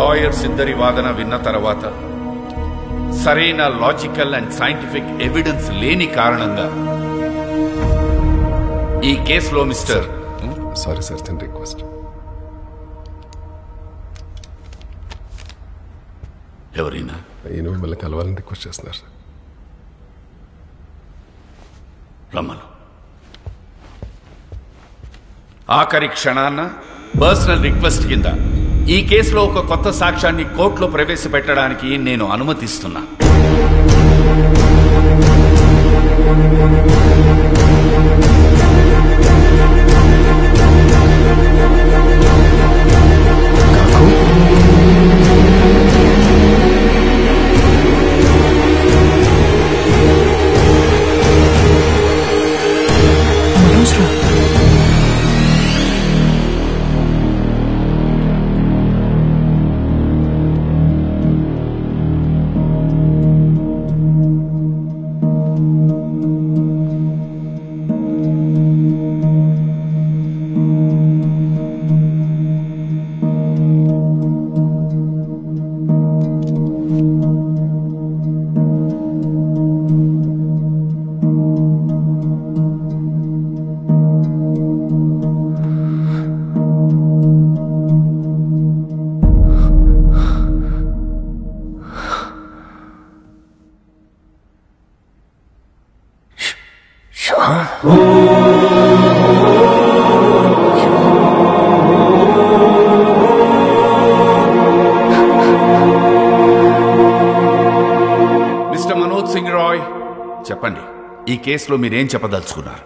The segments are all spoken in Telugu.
లాయర్స్ ఇద్దరి వాదన విన్న తర్వాత సరైన లాజికల్ అండ్ సైంటిఫిక్ ఎవిడెన్స్ లేని కారణంగా ఈ కేసులో మిస్టర్ సారీ సార్, చిన్న రిక్వెస్ట్. ఎవరైనా నేను మిమ్మల్ని కలవాలని రిక్వెస్ట్ చేస్తున్నారు సార్. రమ్మను. ఆఖరి క్షణాన్న పర్సనల్ రిక్వెస్ట్ కింద ఈ కేసులో ఒక కొత్త సాక్ష్యాన్ని కోర్టులో ప్రవేశపెట్టడానికి నేను అనుమతిస్తున్నా. మిస్టర్ మనోజ్ సింగ్ రాయ్, చెప్పండి, ఈ కేసులో మీరేం చెప్పదలుచుకున్నారు?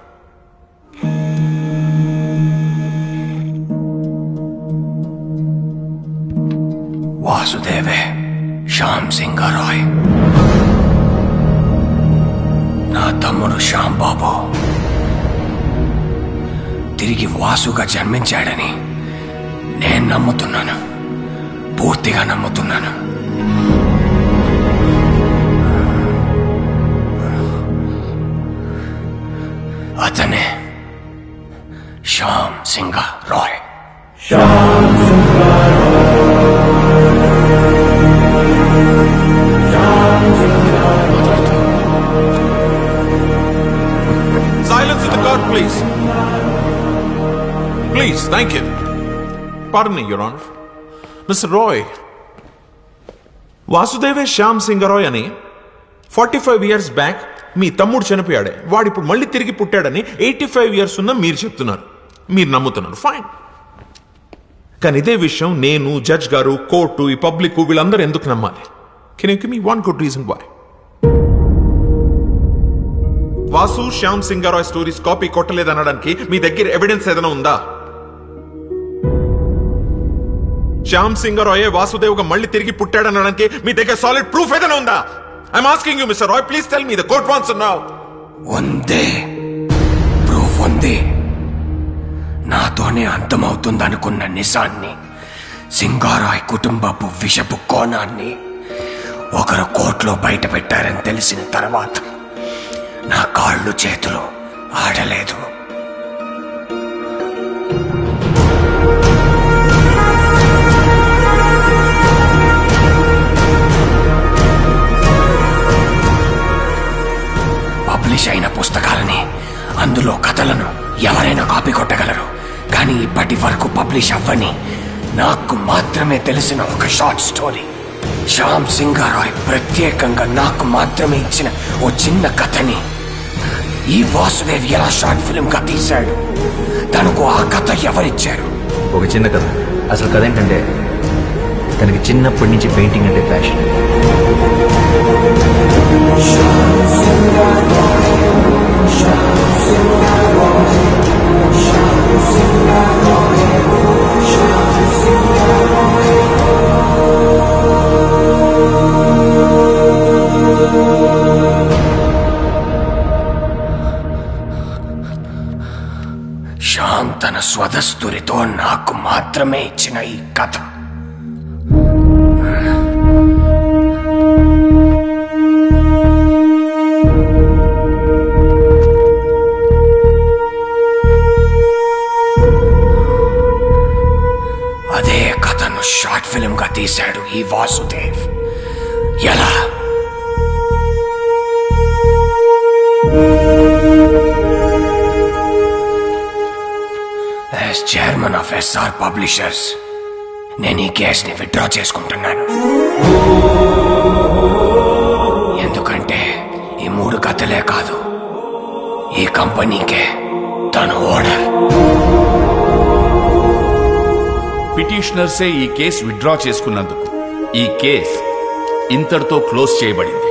వాసుదేవే శ్యామ్ సింగ్ రాయ్ నా తమ్ముడు శ్యామ్ బాబు తిరిగి వాసుగా జన్మించాడని నేను నమ్ముతున్నాను, పూర్తిగా నమ్ముతున్నాను. అతనే Shyam Singh Roy. Silence in the court, please. Please, thank you. Pardon me, Your Honor. Mr. Roy, వాసుదేవే Shyam Singh Roy అని 45 years బ్యాక్ మీ తమ్ముడు చనిపోయాడే, వాడిప్పుడు మళ్ళీ తిరిగి పుట్టాడని 85 years ఉన్న మీరు చెప్తున్నారు, మీరు నమ్ముతున్నారు. ఫైన్. కానీ ఇదే విషయం నేను, జడ్జ్ గారు, కోర్టు, ఈ పబ్లిక్ వీళ్ళందరూ ఎందుకు నమ్మాలి? Can you give me one good reason why? Vasu Shyam Singh Roy stories copy కొట్టలేదనడానికి మీ దగ్గర ఎవిడెన్స్ ఏదైనా ఉందా? శ్యామ్ సింగ్ రాయ్ వాసుదేవ్ గా మళ్ళీ తిరిగి పుట్టాడనడానికి మీ దగ్గర సాలిడ్ ప్రూఫ్ ఏదైనా ఉందా? I'm asking you mister Roy, please tell me. The court wants to know. ఉంది, ప్రూఫ్ ఉంది. నాతోనే అంతమవుతుందనుకున్న నిజాన్ని, సింగారాయ్ కుటుంబపు విషపు కోణాన్ని ఒకరు కోర్టులో బయట పెట్టారని తెలిసిన తర్వాత నా కాళ్ళు చేతులు ఆడలేదు. పబ్లిష్ అయిన పుస్తకాలని, అందులో కథలను ఎవరైనా కాపీ కొట్టగలరు. కానీ ఇప్పటి వరకు పబ్లిష్ అవ్వని, నాకు మాత్రమే తెలిసిన ఒక షార్ట్ స్టోరీ, శ్యామ్ సింగ్ రాయ్ ప్రత్యేకంగా నాకు మాత్రమే ఇచ్చిన ఓ చిన్న కథని ఈ వాసుదేవ్ ఎలా షార్ట్ ఫిల్మ్ గా తీశాడు, తనకు ఆ కథ ఎవరిచ్చారు? ఒక చిన్న కథ. అసలు కథ ఏంటంటే, తనకి చిన్నప్పటి నుంచి పెయింటింగ్ అంటే ప్యాషన్. శ్యామ్ తన స్వదస్తురితో నాకు మాత్రమే ఇచ్చిన ఈ కథ అదే కథను షార్ట్ ఫిల్మ్ గా తీసి చేశాడు ఈ వాసుదేవ్. ఎలా? As chairman of SR publishers నేను ఈ కేసుని విత్డ్రా చేసుకుంటున్నాను. ఎందుకంటే ఈ 3 కథలే కాదు, ఈ కంపెనీకే తను ఓనర్. పిటిషనర్సే ఈ కేసు విత్డ్రా చేసుకున్నందుకు ఈ కేసు ఇంతటితో క్లోజ్ చేయబడింది.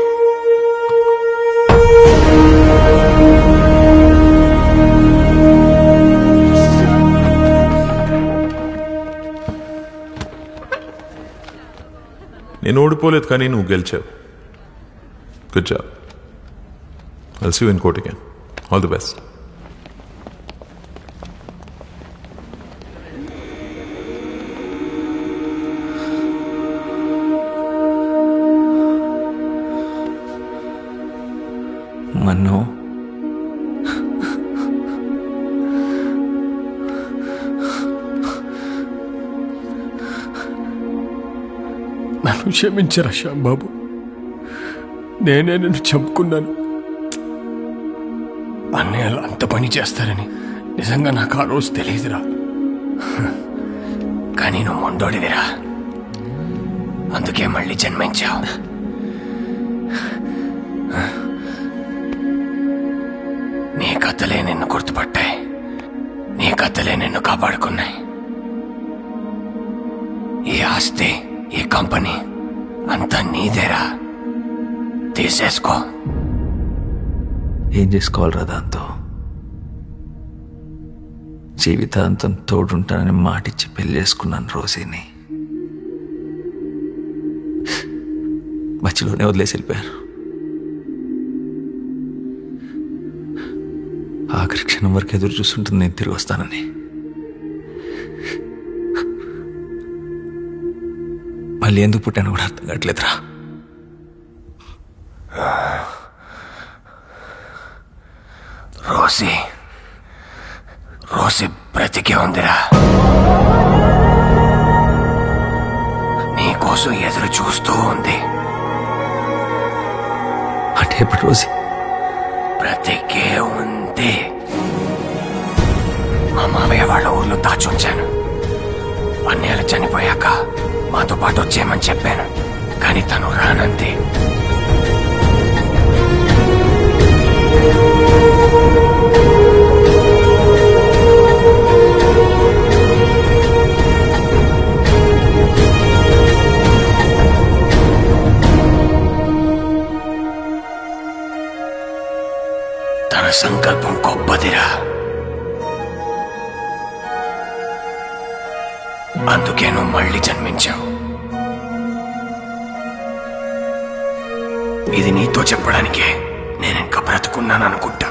నేను ఓడిపోలేదు, కానీ నువ్వు గెలిచావు. Good job. I'll see you in court again. All the best. మన్ను, నన్ను క్షమించరా శ్యాంబాబు, నేనే నిన్ను చంపుకున్నాను. అన్నయ్యలు అంత పని చేస్తారని నిజంగా నాకు ఆ రోజు తెలియదురా. కానీ నువ్వు మొండోడివిరా, అందుకే మళ్ళీ జన్మించావు. నీ కథలే నిన్ను గుర్తుపట్టాయి, నీ కథలే నిన్ను కాపాడుకున్నాయి. ఈ ఆస్తి, ఈ కంపెనీ అంతా నీదేరా, తీసేసుకో. ఏం చేసుకోవాలరా దాంతో? జీవితాంతం తోడుంటానని మాటిచ్చి పెళ్లి చేసుకున్నాను రోజీని. మధ్యలోనే వదిలేసి వెళ్ళిపోయారు. ఆఖరి క్షణం వరకు ఎదురు చూస్తుంటుంది నేను తిరిగి వస్తానని. మళ్ళీ ఎందుకు పుట్టాను కూడా అర్థం కావట్లేదురా. రోసి బ్రతికే ఉందిరా, నీకోసం ఎదురు చూస్తూ ఉంది. అంటే ఇప్పుడు రోజీ బ్రతికే ఉంది. మా మామయ్య వాళ్ళ ఊర్లో దాచుంచాను. అన్నయ్యలు చనిపోయాక మాతో పాటు వచ్చేయమని చెప్పాను, కానీ తను రానంది. తన సంకల్పం గొప్పదిరా, అందుకే నువ్వు మళ్ళీ జన్మించావు. ఇది నీతో చెప్పడానికే నేను ఇంకా బ్రతుకున్నాను అనుకుంటా.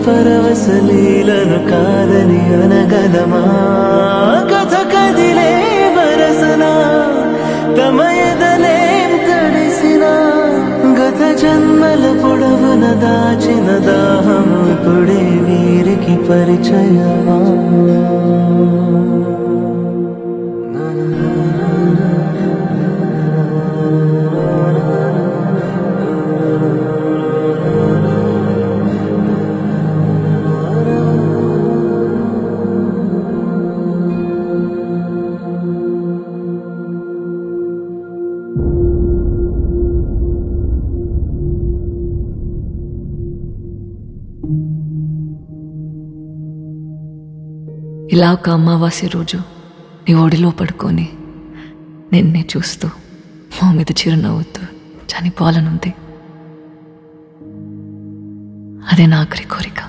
పరవశలీలను కాదని అనగలమా కథ కదిలే వరసన తమ ఎదలేం తడిసిన గత జన్మల పొడవున దాచిన దాహము ఇప్పుడే వీరికి పరిచయమా ఇలా ఒక అమావాస్య రోజు నీ ఒడిలో పడుకొని నిన్నే చూస్తూ మా మీద చిరునవ్వుతూ చనిపోవాలనుంది. అదే నా ఆఖరి కోరిక.